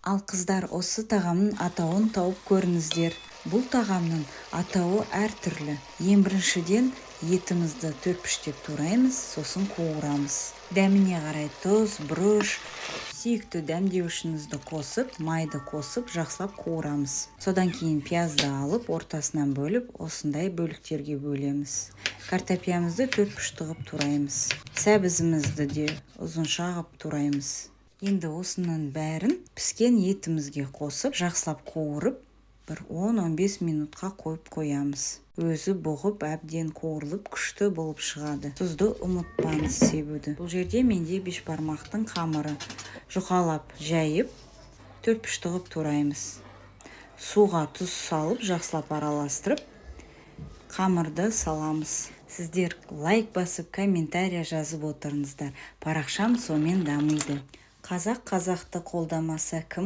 Ал қыздар, осы тағамның атауын тауып көріңіздер. Бұл тағамның атауы әртүрлі. Ең біріншіден етімізді төртпіштеп тураймыз, сосын қуырамыз. Дәміне қарай тұз, бұрыш, сүйікті дәмдеуішіңізді қосып, майды қосып, жақсылап қуырамыз. Содан кейін пиязды алып, ортасынан бөліп, осындай бөліктерге бөлеміз. Картопиямызды төртпішті қып тураймыз. Сәбізімізді де ұзынша қып тураймыз. Енді осының бәрін піскен етімізге қосып, жақсылап қуырып, бір 10-15 минутқа қойып қоямыз. Өзі бұғып, әбден қуырылып, күшті болып шығады. Тұзды ұмытпаңыз себуді. Бұл жерде менде бешбармақтың қамыры. Жұқалап жайып, төртпішті қып тураймыз. Суға тұз салып, жақсылап араластырып, қамырды саламыз. Сіздер лайк басып, комментария жазып отырыңыздар. Парақшам сонымен дамиды. Қазақ қазақты қолдамаса кім